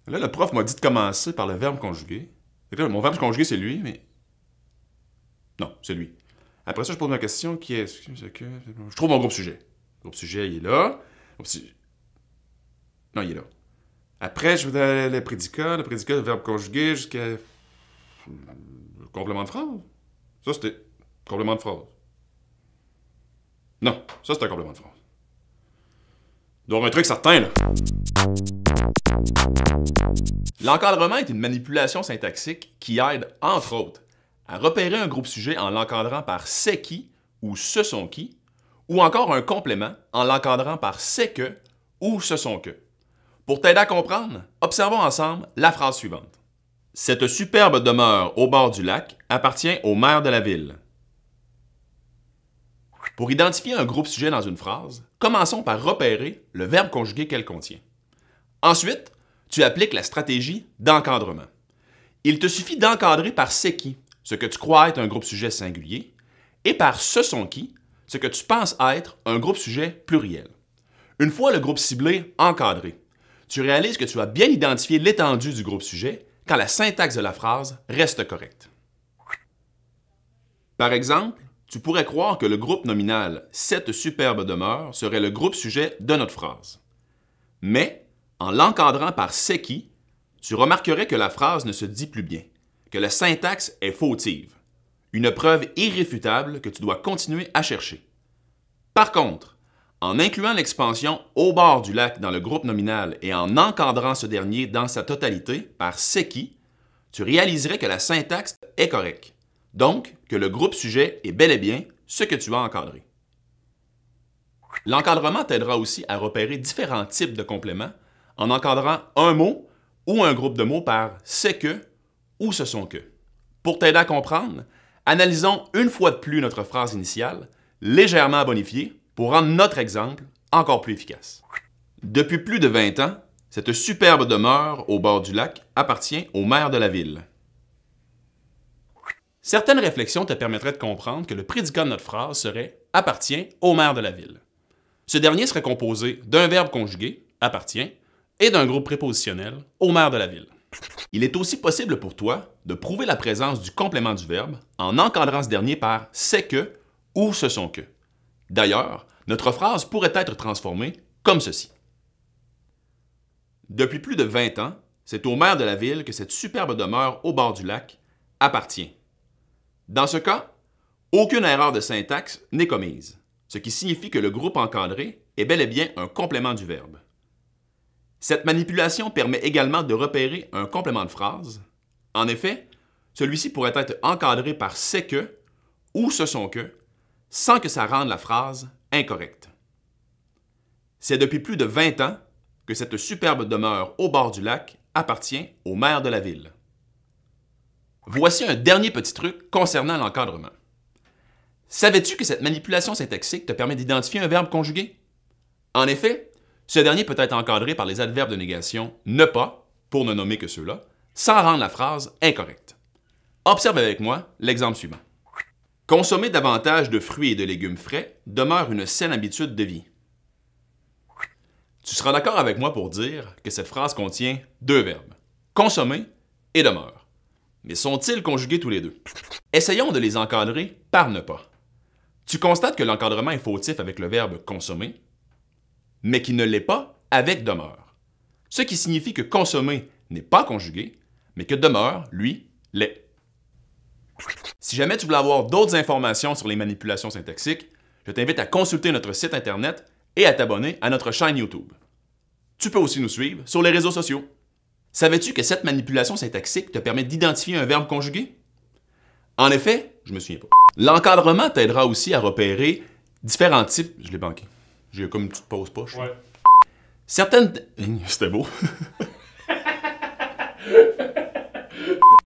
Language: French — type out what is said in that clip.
Là, le prof m'a dit de commencer par le verbe conjugué. Fait que là, mon verbe conjugué, c'est lui, mais... Non, c'est lui. Après ça, je pose ma question. Qui est-ce que... Je trouve mon groupe sujet. Le groupe sujet, il est là. Non, il est là. Après, je vais dans le prédicat, le verbe conjugué, jusqu'à... Le complément de phrase. Ça, c'était... Complément de phrase. Non, ça, c'est un complément de phrase. Il doit y avoir un truc certain, là. L'encadrement est une manipulation syntaxique qui aide, entre autres, à repérer un groupe sujet en l'encadrant par c'est qui ou ce sont qui, ou encore un complément en l'encadrant par c'est que ou ce sont que. Pour t'aider à comprendre, observons ensemble la phrase suivante. Cette superbe demeure au bord du lac appartient au maire de la ville. Pour identifier un groupe sujet dans une phrase, commençons par repérer le verbe conjugué qu'elle contient. Ensuite, tu appliques la stratégie d'encadrement. Il te suffit d'encadrer par c'est qui, ce que tu crois être un groupe sujet singulier, et par ce sont qui, ce que tu penses être un groupe sujet pluriel. Une fois le groupe ciblé encadré, tu réalises que tu as bien identifié l'étendue du groupe sujet quand la syntaxe de la phrase reste correcte. Par exemple, tu pourrais croire que le groupe nominal « cette superbe demeure » serait le groupe sujet de notre phrase. Mais, en l'encadrant par « c'est qui », tu remarquerais que la phrase ne se dit plus bien, que la syntaxe est fautive, une preuve irréfutable que tu dois continuer à chercher. Par contre, en incluant l'expansion « au bord du lac » dans le groupe nominal et en encadrant ce dernier dans sa totalité par « c'est qui », tu réaliserais que la syntaxe est correcte. Donc, que le groupe sujet est bel et bien ce que tu as encadré. L'encadrement t'aidera aussi à repérer différents types de compléments en encadrant un mot ou un groupe de mots par « c'est que » ou « ce sont que ». Pour t'aider à comprendre, analysons une fois de plus notre phrase initiale, légèrement bonifiée, pour rendre notre exemple encore plus efficace. Depuis plus de 20 ans, cette superbe demeure au bord du lac appartient au maire de la ville. Certaines réflexions te permettraient de comprendre que le prédicat de notre phrase serait « appartient au maire de la ville ». Ce dernier serait composé d'un verbe conjugué, « appartient », et d'un groupe prépositionnel, « au maire de la ville ». Il est aussi possible pour toi de prouver la présence du complément du verbe en encadrant ce dernier par « c'est que » ou « ce sont que ». D'ailleurs, notre phrase pourrait être transformée comme ceci. Depuis plus de 20 ans, c'est au maire de la ville que cette superbe demeure au bord du lac appartient. Dans ce cas, aucune erreur de syntaxe n'est commise, ce qui signifie que le groupe encadré est bel et bien un complément du verbe. Cette manipulation permet également de repérer un complément de phrase. En effet, celui-ci pourrait être encadré par « c'est que » ou « ce sont que » sans que ça rende la phrase incorrecte. C'est depuis plus de 20 ans que cette superbe demeure au bord du lac appartient au maire de la ville. Voici un dernier petit truc concernant l'encadrement. Savais-tu que cette manipulation syntaxique te permet d'identifier un verbe conjugué? En effet, ce dernier peut être encadré par les adverbes de négation « ne pas », pour ne nommer que ceux-là, sans rendre la phrase incorrecte. Observe avec moi l'exemple suivant. Consommer davantage de fruits et de légumes frais demeure une saine habitude de vie. Tu seras d'accord avec moi pour dire que cette phrase contient deux verbes, consommer et demeure. Mais sont-ils conjugués tous les deux? Essayons de les encadrer par ne pas. Tu constates que l'encadrement est fautif avec le verbe consommer, mais qu'il ne l'est pas avec demeure. Ce qui signifie que consommer n'est pas conjugué, mais que demeure, lui, l'est. Si jamais tu veux avoir d'autres informations sur les manipulations syntaxiques, je t'invite à consulter notre site Internet et à t'abonner à notre chaîne YouTube. Tu peux aussi nous suivre sur les réseaux sociaux. Savais-tu que cette manipulation syntaxique te permet d'identifier un verbe conjugué? En effet, je me souviens pas. L'encadrement t'aidera aussi à repérer différents types... Je l'ai banqué. J'ai comme une petite pause poche. Ouais. Certaines... C'était beau.